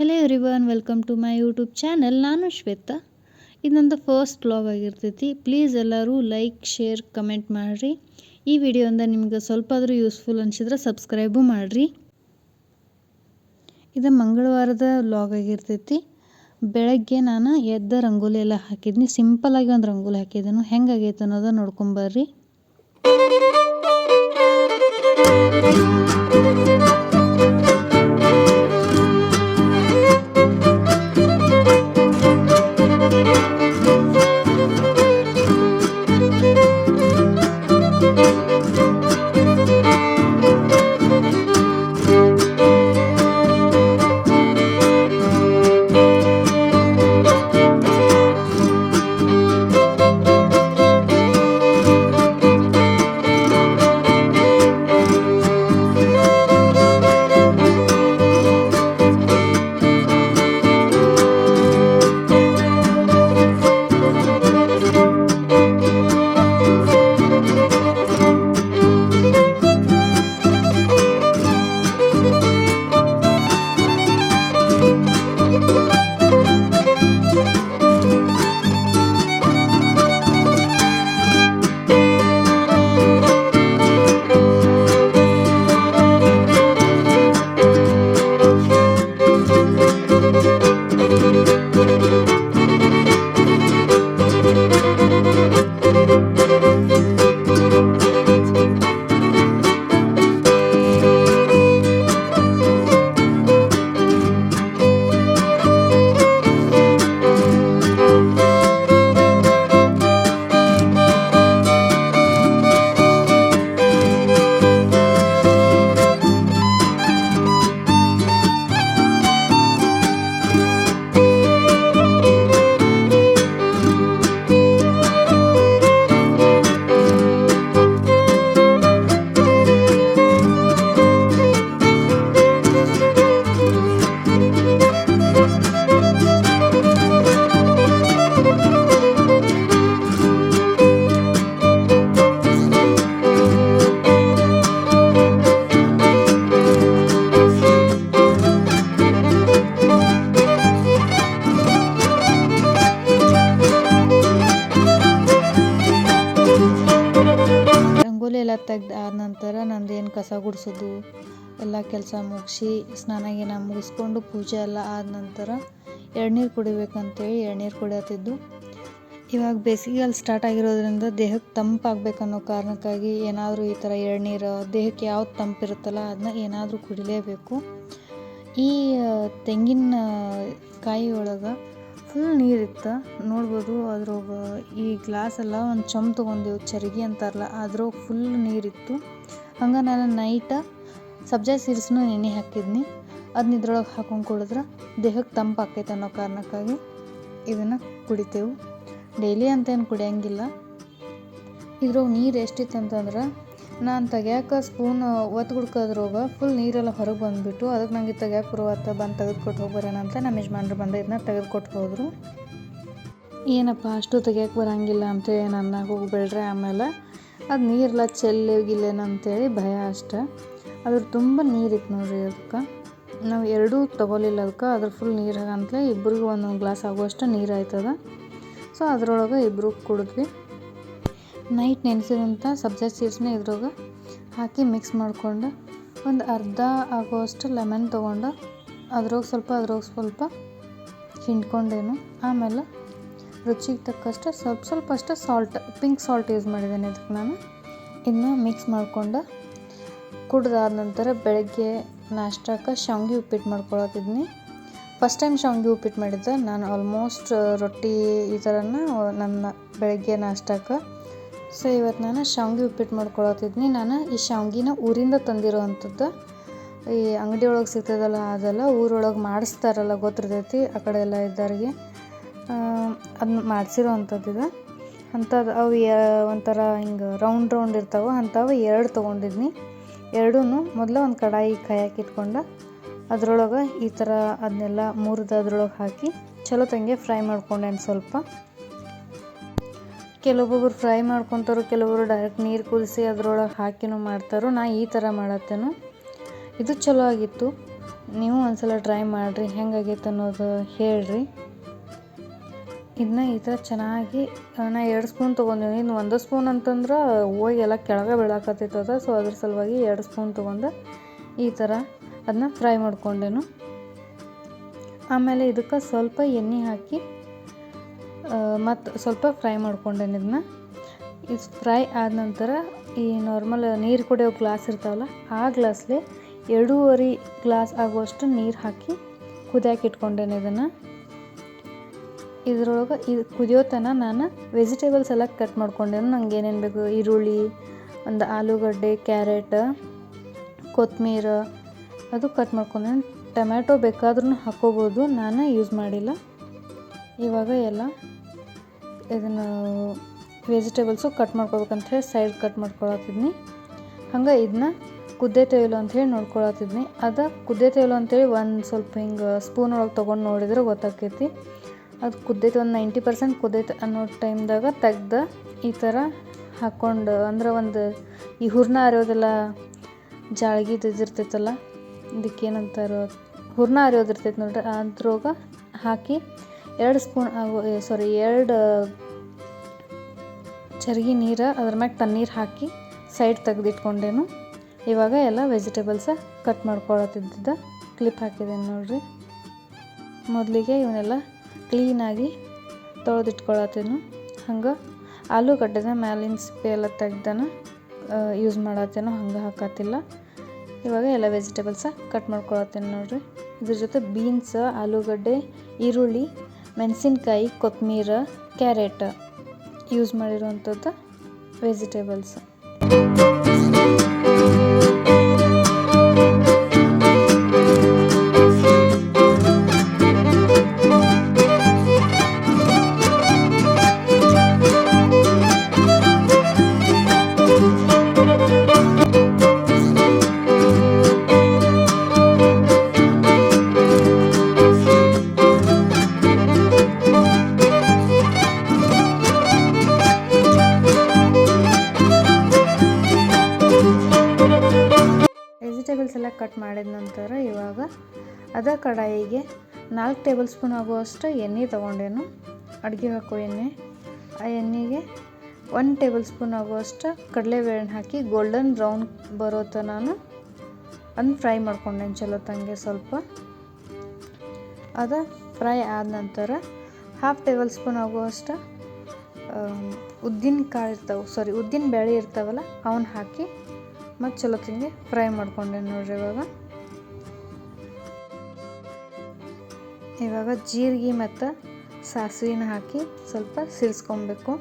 Hello everyone, welcome to my YouTube channel. ನಾನು ಶ್ವೇತಾ. ಇದು ನಂದು ಫಸ್ಟ್ ವ್ಲಾಗ್ ಆಗಿರ್ತೈತಿ. ಪ್ಲೀಸ್ ಎಲ್ಲರೂ ಲೈಕ್, ಶೇರ್, ಕಮೆಂಟ್ ಮಾಡಿರಿ. ಈ ವಿಡಿಯೋಯಿಂದ ನಿಮ್ಗೆ ಸ್ವಲ್ಪ ಆದರೂ ಯೂಸ್ಫುಲ್ ಅನಿಸಿದ್ರೆ ಸಬ್ಸ್ಕ್ರೈಬು ಮಾಡಿರಿ. ಇದು ಮಂಗಳವಾರದ ವ್ಲಾಗ್ ಆಗಿರ್ತೈತಿ. ಬೆಳಗ್ಗೆ ನಾನು ಎದ್ದ ರಂಗೋಲಿ ಎಲ್ಲ ಹಾಕಿದ್ನಿ. ಸಿಂಪಲ್ಲಾಗಿ ಒಂದು ರಂಗೋಲಿ ಹಾಕಿದ್ದೀನಿ. ಹೆಂಗಾಗೈತೆ ಅನ್ನೋದು ನೋಡ್ಕೊಂಬರ್ರಿ. ರಂಗೋಲಿ ಎಲ್ಲ ತೆಗ್ದು ಆದ ನಂತರ ನಂದೇನು ಕಸ ಗುಡಿಸೋದು ಎಲ್ಲ ಕೆಲಸ ಮುಗಿಸಿ ಸ್ನಾನ ಮುಗಿಸ್ಕೊಂಡು ಪೂಜೆ ಎಲ್ಲ ಆದ ನಂತರ ಎಳ್ನೀರು ಕುಡಿಬೇಕಂತೇಳಿ ಎಳ್ನೀರು ಕುಡಿಯತ್ತಿದ್ದು. ಇವಾಗ ಬೇಸಿಗೆಗಾಲ ಸ್ಟಾರ್ಟ್ ಆಗಿರೋದ್ರಿಂದ ದೇಹಕ್ಕೆ ತಂಪಾಗಬೇಕನ್ನೋ ಕಾರಣಕ್ಕಾಗಿ ಏನಾದರೂ ಈ ಥರ ಎಳ್ನೀರು ದೇಹಕ್ಕೆ ಯಾವ್ದು ತಂಪಿರುತ್ತಲ್ಲ ಅದನ್ನ ಏನಾದರೂ ಕುಡಿಲೇಬೇಕು. ಈ ತೆಂಗಿನ ಕಾಯಿ ಒಳಗೆ ಫುಲ್ ನೀರಿತ್ತು ನೋಡ್ಬೋದು. ಅದ್ರಾಗ ಈ ಗ್ಲಾಸೆಲ್ಲ ಒಂದು ಚಮ್ ತೊಗೊಂಡಿವು, ಚರಿಗೆ ಅಂತಾರಲ್ಲ, ಅದ್ರಾಗ ಫುಲ್ ನೀರಿತ್ತು. ಹಂಗೆ ನಾನು ನೈಟ ಸಬ್ಜಾ ಸೀಡ್ಸ್ನು ನೆನೆ ಹಾಕಿದ್ನಿ. ಅದನ್ನ ಇದ್ರೊಳಗೆ ಹಾಕೊಂಡು ಕುಡಿದ್ರೆ ದೇಹಕ್ಕೆ ತಂಪು ಆಕೈತೆ ಅನ್ನೋ ಕಾರಣಕ್ಕಾಗಿ ಇದನ್ನು ಕುಡಿತೇವೆ. ಡೈಲಿ ಅಂತೇನು ಕುಡಿಯೋಂಗಿಲ್ಲ. ಇದ್ರಾಗ ನೀರು ಎಷ್ಟಿತ್ತು ಅಂತಂದ್ರೆ ನಾನು ತೆಗ್ಯಾಕೆ ಸ್ಪೂನ್ ಒತ್ತು ಗುಡ್ಕೋದ್ರಾಗ ಫುಲ್ ನೀರೆಲ್ಲ ಹೊರಗೆ ಬಂದುಬಿಟ್ಟು ಅದಕ್ಕೆ ನಂಗೆ ತೆಗ್ಯಾಕೆ ಬರುವತ್ತ ಬಂದು ತೆಗೆದುಕೊಟ್ಟು ಹೋಗ್ಬರೋಣ ಅಂತ ನಮ್ಮ ಯಜಮಾನ್ರು ಬಂದು ಇದನ್ನ ತೆಗೆದುಕೊಟ್ಟು ಹೋದರು. ಏನಪ್ಪ ಅಷ್ಟು ತೆಗ್ಯಾಕೆ ಬರೋಂಗಿಲ್ಲ ಅಂತೇಳಿ ನನ್ನ ಹೋಗ್ಬೇಡ್ರೆ ಆಮೇಲೆ ಅದು ನೀರೆಲ್ಲ ಚೆಲ್ಲಿಗಿಲ್ಲೇನ ಅಂತೇಳಿ ಭಯ ಅಷ್ಟೆ. ಅದ್ರ ತುಂಬ ನೀರಿತ್ತು ನೋಡ್ರಿ. ಅದಕ್ಕೆ ನಾವು ಎರಡೂ ತೊಗೊಲಿಲ್ಲ. ಅದಕ್ಕೆ ಅದ್ರ ಫುಲ್ ನೀರು ಅಂತಲೇ ಇಬ್ಬರಿಗೂ ಒಂದೊಂದು ಗ್ಲಾಸ್ ಆಗುವಷ್ಟು ನೀರು ಆಯ್ತದ. ಸೊ ಅದರೊಳಗೆ ಇಬ್ಬರು ಕುಡಿದ್ವಿ. ನೈಟ್ ನೆನೆಸಿದಂಥ ಸಬ್ಜಾ ಸೀಡ್ಸ್ನ ಇದ್ರಾಗ ಹಾಕಿ ಮಿಕ್ಸ್ ಮಾಡ್ಕೊಂಡು ಒಂದು ಅರ್ಧ ಆಗೋಷ್ಟು ಲೆಮನ್ ತೊಗೊಂಡು ಅದ್ರಾಗ ಸ್ವಲ್ಪ ಹಿಂಡ್ಕೊಂಡೇನು. ಆಮೇಲೆ ರುಚಿಗೆ ತಕ್ಕಷ್ಟು ಸ್ವಲ್ಪ ಅಷ್ಟು ಸಾಲ್ಟ್, ಪಿಂಕ್ ಸಾಲ್ಟ್ ಯೂಸ್ ಮಾಡಿದ್ದೇನೆ ಇದಕ್ಕೆ ನಾನು. ಇದನ್ನ ಮಿಕ್ಸ್ ಮಾಡ್ಕೊಂಡು ಕುಡ್ದಾದ ನಂತರ ಬೆಳಗ್ಗೆ ನಾಷ್ಟಕ್ಕೆ ಶಾವ್ಗೆ ಉಪ್ಪಿಟ್ಟು ಮಾಡ್ಕೊಳತ್ತಿದ್ನಿ. ಫಸ್ಟ್ ಟೈಮ್ ಶಾವ್ಗೆ ಉಪ್ಪಿಟ್ಟು ಮಾಡಿದ್ದೆ ನಾನು. ಆಲ್ಮೋಸ್ಟ್ ರೊಟ್ಟಿ ಈ ಥರನ ನನ್ನ ಬೆಳಗ್ಗೆ ನಾಷ್ಟಕ್ಕೆ. ಸೊ ಇವತ್ತು ನಾನು ಶಾವ್ಗೆ ಉಪ್ಪಿಟ್ಟು ಮಾಡ್ಕೊಳತ್ತಿದ್ನಿ. ನಾನು ಈ ಶಾವ್ಗಿನ ಊರಿಂದ ತಂದಿರೋ ಅಂಥದ್ದು. ಈ ಅಂಗಡಿ ಒಳಗೆ ಸಿಗ್ತದಲ್ಲ ಅದೆಲ್ಲ ಊರೊಳಗೆ ಮಾಡಿಸ್ತಾರಲ್ಲ, ಗೊತ್ತಿರ್ತೈತಿ ಆ ಕಡೆ ಎಲ್ಲ ಇದ್ದವ್ರಿಗೆ. ಅದನ್ನ ಮಾಡಿಸಿರೋ ಅಂಥದ್ದಿದೆ. ಅಂಥದ್ದು ಅವು ಒಂಥರ ಹಿಂಗೆ ರೌಂಡ್ ಇರ್ತಾವೆ. ಅಂಥವು 2 ತೊಗೊಂಡಿದ್ನಿ. ಎರಡೂ ಮೊದಲು ಒಂದು ಕಡಾಯಿ ಕಾಯಕ್ಕೆ ಇಟ್ಕೊಂಡು ಅದರೊಳಗೆ ಈ ಥರ ಅದನ್ನೆಲ್ಲ ಮುರಿದು ಅದ್ರೊಳಗೆ ಹಾಕಿ ಚಲೋ ತಂಗೆ ಫ್ರೈ ಮಾಡ್ಕೊಂಡೆ ಸ್ವಲ್ಪ. ಕೆಲವೊಬ್ಬರು ಫ್ರೈ ಮಾಡ್ಕೊತಾರೋ, ಕೆಲವರು ಡೈರೆಕ್ಟ್ ನೀರು ಕುದಿಸಿ ಅದರೊಳಗೆ ಹಾಕಿನೂ ಮಾಡ್ತಾರೋ. ನಾ ಈ ಥರ ಮಾಡತ್ತೇನು. ಇದು ಚಲೋ ಆಗಿತ್ತು. ನೀವು ಒಂದ್ಸಲ ಟ್ರೈ ಮಾಡಿರಿ, ಹೆಂಗಾಗೈತೆ ಅನ್ನೋದು ಹೇಳ್ರಿ. ಇದನ್ನ ಈ ಥರ ಚೆನ್ನಾಗಿ ನಾ 2 ಸ್ಪೂನ್ ತೊಗೊಂಡಿನಿ. ಇನ್ನು 1 ಸ್ಪೂನ್ ಅಂತಂದ್ರೆ ಹೋಗಿ ಎಲ್ಲ ಕೆಳಗೆ ಬೀಳಾಕತ್ತೈತದ. ಸೊ ಅದ್ರ ಸಲುವಾಗಿ 2 ಸ್ಪೂನ್ ತೊಗೊಂಡು ಈ ಥರ ಅದನ್ನ ಫ್ರೈ ಮಾಡ್ಕೊಂಡೇನು. ಆಮೇಲೆ ಇದಕ್ಕೆ ಸ್ವಲ್ಪ ಎಣ್ಣೆ ಹಾಕಿ ಮತ್ತು ಸ್ವಲ್ಪ ಫ್ರೈ ಮಾಡ್ಕೊಂಡೇನು. ಇದನ್ನ ಇದು ಫ್ರೈ ಆದ ನಂತರ ಈ ನಾರ್ಮಲ್ ನೀರು ಕುಡಿಯೋ ಗ್ಲಾಸ್ ಇರ್ತಾವಲ್ಲ, ಆ ಗ್ಲಾಸ್ಲೆ 2.5 ಗ್ಲಾಸ್ ಆಗುವಷ್ಟು ನೀರು ಹಾಕಿ ಕುದಿಯಾಕೆ ಇಟ್ಕೊಂಡೇನೆ. ಇದರೊಳಗೆ ಇದು ಕುದಿಯೋ ತನಕ ನಾನು ವೆಜಿಟೇಬಲ್ಸ್ ಎಲ್ಲ ಕಟ್ ಮಾಡ್ಕೊಂಡೇನು. ನಂಗೆ ಏನೇನು ಬೇಕು, ಈರುಳ್ಳಿ, ಒಂದು ಆಲೂಗಡ್ಡೆ, ಕ್ಯಾರೆಟ್, ಕೊತ್ತಂಬರಿ ಅದು ಕಟ್ ಮಾಡ್ಕೊಂಡೇನು. ಟೊಮ್ಯಾಟೊ ಬೇಕಾದ್ರೂ ಹಾಕ್ಕೋಬೋದು, ನಾನು ಯೂಸ್ ಮಾಡಿಲ್ಲ. ಇವಾಗ ಎಲ್ಲ ಇದನ್ನು ವೆಜಿಟೇಬಲ್ಸು ಕಟ್ ಮಾಡ್ಕೋಬೇಕಂತ ಹೇಳಿ ಸೈಡ್ ಕಟ್ ಮಾಡ್ಕೊಳತ್ತಿದ್ನಿ. ಹಂಗೆ ಇದನ್ನ ಕುದ್ದೈತೆ ಇಲ್ಲ ಅಂಥೇಳಿ ನೋಡ್ಕೊಳತ್ತಿದ್ನಿ. ಅದು ಕುದ್ದೈತೆ ಇಲ್ಲ ಅಂಥೇಳಿ ಒಂದು ಸ್ವಲ್ಪ ಹಿಂಗೆ ಸ್ಪೂನ್ ಒಳಗೆ ತೊಗೊಂಡು ನೋಡಿದ್ರೆ ಗೊತ್ತಾಕೈತಿ ಅದು ಕುದ್ದೈತೆ. ಒಂದು 90% ಕುದ್ದೈತೆ ಅನ್ನೋ ಟೈಮ್ದಾಗ ತೆಗ್ದು ಈ ಥರ ಹಾಕ್ಕೊಂಡು, ಅಂದ್ರೆ ಒಂದು ಈ ಹೂರ್ಣ ಅರಿಯೋದೆಲ್ಲ ಜಾಳ್ಗಿ ಇದಿರ್ತೈತಲ್ಲ, ಇದಕ್ಕೇನಂತಾರೋ ಹೂರ್ಣ ಅರಿಯೋದಿರ್ತೈತೆ ನೋಡ್ರಿ, ಅದ್ರೊಳಗೆ ಹಾಕಿ 2 ಸ್ಪೂನ್ ಎರಡು ಚರ್ಗಿ ನೀರು ಅದ್ರ ಮ್ಯಾಗ ತಣ್ಣೀರು ಹಾಕಿ ಸೈಡ್ ತೆಗೆದಿಟ್ಕೊಂಡೇನು. ಇವಾಗ ಎಲ್ಲ ವೆಜಿಟೇಬಲ್ಸ ಕಟ್ ಮಾಡ್ಕೊಳತ್ತಿದ್ದ ಕ್ಲಿಪ್ ಹಾಕಿದ್ದೇನೆ ನೋಡ್ರಿ. ಮೊದಲಿಗೆ ಇವನ್ನೆಲ್ಲ ಕ್ಲೀನಾಗಿ ತೊಳೆದಿಟ್ಕೊಳತ್ತೇನು. ಹಂಗೆ ಆಲೂಗಡ್ಡೆನ ಮ್ಯಾಲಿನ ಸಿಪ್ಪೆ ಎಲ್ಲ ತೆಗ್ದನ ಯೂಸ್ ಮಾಡತ್ತೇನೋ, ಹಂಗೆ ಹಾಕತ್ತಿಲ್ಲ. ಇವಾಗ ಎಲ್ಲ ವೆಜಿಟೇಬಲ್ಸ ಕಟ್ ಮಾಡ್ಕೊಳತ್ತೇನೆ ನೋಡ್ರಿ. ಇದ್ರ ಜೊತೆ ಬೀನ್ಸ್, ಆಲೂಗಡ್ಡೆ, ಈರುಳ್ಳಿ, ಮೆಣಸಿನ್ಕಾಯಿ, ಕೊತ್ತಂಬರಿ, ಕ್ಯಾರೆಟ್ ಯೂಸ್ ಮಾಡಿರೋವಂಥದ್ದು ವೆಜಿಟೇಬಲ್ಸ್. ವೆಜಿಟೇಬಲ್ಸ್ ಎಲ್ಲ ಕಟ್ ಮಾಡಿದ ನಂತರ ಇವಾಗ ಅದೇ ಕಡಾಯಿಗೆ 4 ಟೇಬಲ್ ಸ್ಪೂನ್ ಆಗುವಷ್ಟು ಎಣ್ಣೆ ತೊಗೊಂಡೇನು, ಅಡುಗೆ ಹಾಕೋ ಎಣ್ಣೆ. ಆ ಎಣ್ಣೆಗೆ 1 ಟೇಬಲ್ ಸ್ಪೂನ್ ಆಗುವಷ್ಟು ಕಡಲೆಬೇಳೆನ ಹಾಕಿ ಗೋಲ್ಡನ್ ಬ್ರೌನ್ ಬರೋ ನಾನು ಅದನ್ನು ಫ್ರೈ ಮಾಡ್ಕೊಂಡೇನು ಚಲೋ ತಂಗೆ. ಸ್ವಲ್ಪ ಅದು ಫ್ರೈ ಆದ ನಂತರ 1/2 ಟೇಬಲ್ ಸ್ಪೂನ್ ಆಗುವಷ್ಟು ಉದ್ದಿನ ಬೇಳೆ ಇರ್ತಾವಲ್ಲ ಅವನ್ನ ಹಾಕಿ ಮತ್ತು ಚಲೋ ತಂಗೆ ಫ್ರೈ ಮಾಡ್ಕೊಂಡೆ ನೋಡ್ರಿ. ಇವಾಗ ಜೀರಿಗೆ ಮತ್ತು ಸಾಸಿವೆನ ಹಾಕಿ ಸ್ವಲ್ಪ ಸಿಡಿಸ್ಕೊಬೇಕು.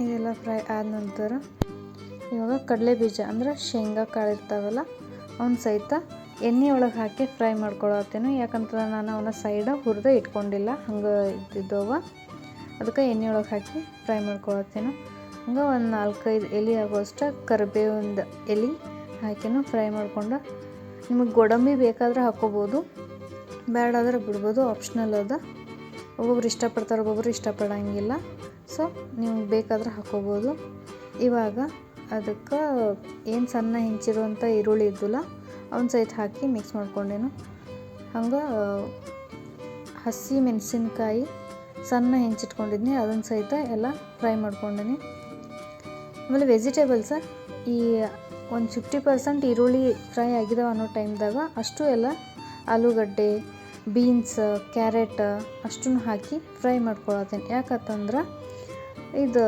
ಇದೆಲ್ಲ ಫ್ರೈ ಆದ ನಂತರ ಇವಾಗ ಕಡಲೆ ಬೀಜ ಅಂದ್ರೆ ಶೇಂಗಾ ಕಾಳು ಇರ್ತಾವಲ್ಲ ಅವನ್ನ ಸಹಿತ ಎಣ್ಣೆ ಒಳಗೆ ಹಾಕಿ ಫ್ರೈ ಮಾಡ್ಕೊಳತ್ತೇನು. ಯಾಕಂತಂದ್ರೆ ನಾನು ಅವನ್ನ ಸೈಡ ಹುರಿದು ಇಟ್ಕೊಂಡಿಲ್ಲ, ಹಂಗೆ ಇದ್ದಿದ್ದವ, ಅದಕ್ಕೆ ಎಣ್ಣೆ ಒಳಗೆ ಹಾಕಿ ಫ್ರೈ ಮಾಡ್ಕೊಳತ್ತೇನು. ಹಂಗೆ ಒಂದು 4-5 ಎಲೆ ಆಗೋಷ್ಟು ಕರಿಬೇವಿಂದ ಎಲೆ ಹಾಕಿನೂ ಫ್ರೈ ಮಾಡ್ಕೊಂಡು, ನಿಮಗೆ ಗೋಡಂಬಿ ಬೇಕಾದ್ರೆ ಹಾಕ್ಕೋಬೋದು, ಬೇಡಾದ್ರೆ ಬಿಡ್ಬೋದು, ಆಪ್ಷನಲ್ ಅದ. ಒಬ್ಬೊಬ್ರು ಇಷ್ಟಪಡ್ತಾರೆ, ಒಬ್ಬೊಬ್ರು ಇಷ್ಟಪಡೋಂಗಿಲ್ಲ. ಸೊ ನಿಮ್ಗೆ ಬೇಕಾದ್ರೆ ಹಾಕ್ಕೋಬೋದು. ಇವಾಗ ಅದಕ್ಕೆ ಏನು ಸಣ್ಣ ಹೆಂಚಿರುವಂಥ ಈರುಳ್ಳಿ ಇದ್ದಿಲ್ಲ ಅವನ್ನ ಸಹಿತ ಹಾಕಿ ಮಿಕ್ಸ್ ಮಾಡ್ಕೊಂಡೇನು. ಹಂಗೆ ಹಸಿ ಮೆಣಸಿನ್ಕಾಯಿ ಸಣ್ಣ ಹೆಂಚಿಟ್ಕೊಂಡಿದ್ನಿ, ಅದನ್ನು ಸಹಿತ ಎಲ್ಲ ಫ್ರೈ ಮಾಡ್ಕೊಂಡೇನಿ. ಆಮೇಲೆ ವೆಜಿಟೇಬಲ್ಸ ಈ ಒಂದು 50% ಈರುಳ್ಳಿ ಫ್ರೈ ಆಗಿದಾವೆ ಅನ್ನೋ ಟೈಮ್ದಾಗ ಅಷ್ಟು ಎಲ್ಲ ಆಲೂಗಡ್ಡೆ, ಬೀನ್ಸ್, ಕ್ಯಾರೆಟ್ ಅಷ್ಟನ್ನು ಹಾಕಿ ಫ್ರೈ ಮಾಡ್ಕೊಳತ್ತೇನೆ. ಯಾಕಂತಂದ್ರೆ ಇದು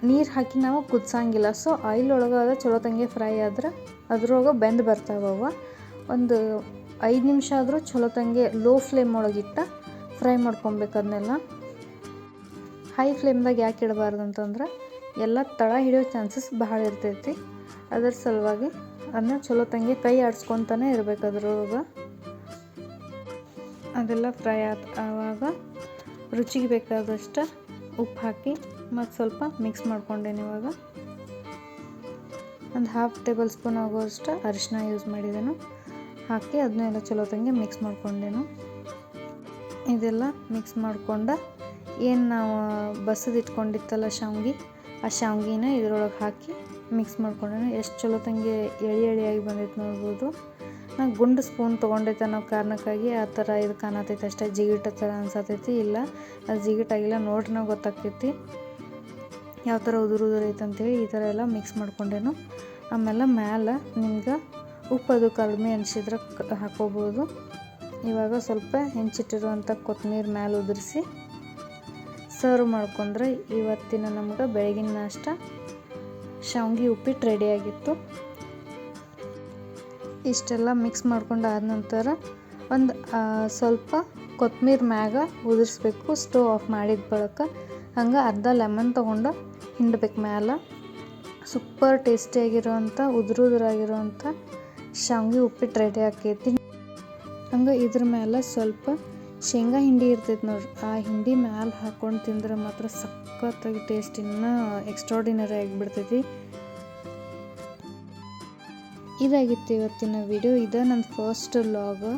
ನೀರು ಹಾಕಿ ನಾವು ಕುದಿಸಂಗಿಲ್ಲ. ಸೊ ಆಯಿಲ್ ಒಳಗೆ ಚಲೋ ತಂಗೆ ಫ್ರೈ ಆದ್ರೆ ಅದ್ರೊಳಗೆ ಬೆಂದು ಬರ್ತಾವವ. ಒಂದು 5 ನಿಮಿಷ ಆದರೂ ಚಲೋ ತಂಗೆ ಲೋ ಫ್ಲೇಮ್ ಒಳಗಿಟ್ಟು ಫ್ರೈ ಮಾಡ್ಕೊಬೇಕು. ಅದನ್ನೆಲ್ಲ ಹೈ ಫ್ಲೇಮ್ದಾಗ ಯಾಕೆ ಇಡಬಾರ್ದು ಅಂತಂದ್ರೆ ಎಲ್ಲ ತಳ ಹಿಡಿಯೋ ಚಾನ್ಸಸ್ ಭಾಳ ಇರ್ತೈತಿ. ಅದರ ಸಲುವಾಗಿ ಅದನ್ನ ಚಲೋ ತಂಗೆ ಕೈ ಆಡಿಸ್ಕೊತಾನೆ ಇರಬೇಕು. ಅದ್ರೊಳಗೆ ಅದೆಲ್ಲ ಫ್ರೈ ಆವಾಗ ರುಚಿಗೆ ಬೇಕಾದಷ್ಟು ಉಪ್ಪು ಹಾಕಿ ಮತ್ತು ಸ್ವಲ್ಪ ಮಿಕ್ಸ್ ಮಾಡ್ಕೊಂಡೇನೆ. ಇವಾಗ ಒಂದು 1/2 ಟೇಬಲ್ ಸ್ಪೂನ್ ಆಗೋಷ್ಟು ಅರಿಶಿನ ಯೂಸ್ ಮಾಡಿದೆನು, ಹಾಕಿ ಅದನ್ನೆಲ್ಲ ಚಲೋ ತಂಗೆ ಮಿಕ್ಸ್ ಮಾಡ್ಕೊಂಡೇನು. ಇದೆಲ್ಲ ಮಿಕ್ಸ್ ಮಾಡ್ಕೊಂಡು ಏನು ನಾವು ಬಸದಿಟ್ಕೊಂಡಿತ್ತಲ್ಲ ಶಾವ್ಗೆ, ಆ ಶಾವ್ಗಿನ ಇದ್ರೊಳಗೆ ಹಾಕಿ ಮಿಕ್ಸ್ ಮಾಡ್ಕೊಂಡೆ. ಎಷ್ಟು ಚಲೋ ತಂಗೆ ಎಳೆಯಾಗಿ ಬಂದೈತೆ ನೋಡ್ಬೋದು. ನಾನು ಗುಂಡು ಸ್ಪೂನ್ ತೊಗೊಂಡೈತೆ ಅನ್ನೋ ಕಾರಣಕ್ಕಾಗಿ ಆ ಥರ ಇದು ಕಾಣತೈತೆ ಅಷ್ಟೇ. ಜಿಗಿಟ ಥರ ಅನ್ಸತೈತಿ. ಇಲ್ಲ ಅದು ಜಿಗಿಟಾಗಿಲ್ಲ, ನೋಡ್ರಿ ನಾವು ಗೊತ್ತಾಗ್ತೈತಿ ಯಾವ ಥರ ಉದುರು ಐತೆ ಅಂತೇಳಿ. ಈ ಥರ ಎಲ್ಲ ಮಿಕ್ಸ್ ಮಾಡ್ಕೊಂಡೇನು. ಆಮೇಲೆ ಮ್ಯಾಲೆ ನಿಮ್ಗೆ ಉಪ್ಪು ಅದು ಕಡಿಮೆ ಅನಿಸಿದ್ರೆ ಹಾಕೋಬೋದು. ಇವಾಗ ಸ್ವಲ್ಪ ಹೆಂಚಿಟ್ಟಿರುವಂಥ ಕೊತ್ತಂಬರಿ ಮ್ಯಾಲೆ ಉದುರಿಸಿ ಸರ್ವ್ ಮಾಡ್ಕೊಂಡ್ರೆ ಇವತ್ತಿನ ನಮ್ಗೆ ಬೆಳಗಿನ ನಾಷ್ಟ ಶಾವ್ಗೆ ಉಪ್ಪಿಟ್ಟು ರೆಡಿಯಾಗಿತ್ತು. ಇಷ್ಟೆಲ್ಲ ಮಿಕ್ಸ್ ಮಾಡ್ಕೊಂಡು ಆದ ನಂತರ ಒಂದು ಸ್ವಲ್ಪ ಕೊತ್ತಂಬರಿ ಮ್ಯಾಗ ಉದುರಿಸ್ಬೇಕು. ಸ್ಟವ್ ಆಫ್ ಮಾಡಿದ ಬಳಿಕ ಹಂಗೆ ಅರ್ಧ ಲೆಮನ್ ತೊಗೊಂಡು ಹಿಂಡ್ಬೇಕು ಮ್ಯಾಲೆ. ಸೂಪರ್ ಟೇಸ್ಟಿಯಾಗಿರುವಂಥ ಉದುರಾಗಿರುವಂಥ ಶಾವ್ಗೆ ಉಪ್ಪಿಟ್ಟು ರೆಡಿ ಆಕೈತಿ. ಹಂಗೆ ಇದ್ರ ಮೇಲೆ ಸ್ವಲ್ಪ ಶೇಂಗಾ ಹಿಂಡಿ ಇರ್ತೈತೆ ನೋಡ್ರಿ, ಆ ಹಿಂಡಿ ಮ್ಯಾಲೆ ಹಾಕ್ಕೊಂಡು ತಿಂದ್ರೆ ಮಾತ್ರ ಸಖತ್ತಾಗಿ ಟೇಸ್ಟ್ ಇನ್ನೂ ಎಕ್ಸ್ಟ್ರಾಡಿನರಿ ಆಗಿಬಿಡ್ತೈತಿ. ಇದಾಗಿತ್ತು ಇವತ್ತಿನ ವಿಡಿಯೋ. ಇದು ನನ್ನ ಫಸ್ಟ್ ವ್ಲಾಗ್.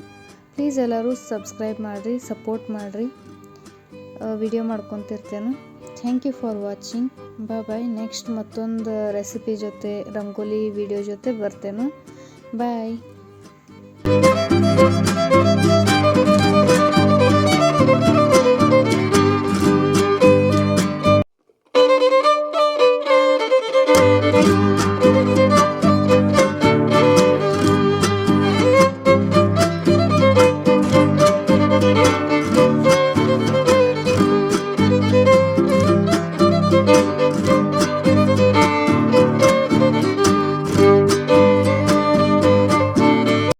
ಪ್ಲೀಸ್ ಎಲ್ಲರೂ ಸಬ್ಸ್ಕ್ರೈಬ್ ಮಾಡಿರಿ, ಸಪೋರ್ಟ್ ಮಾಡಿರಿ. ವಿಡಿಯೋ ಮಾಡ್ಕೊತಿರ್ತೇನೆ. Thank you for watching. Bye. Next ಮತ್ತೊಂದು ರೆಸಿಪಿ ಜೊತೆ ರಂಗೋಲಿ ವಿಡಿಯೋ ಜೊತೆ ಬರ್ತೇನೆ. ಬಾಯ್.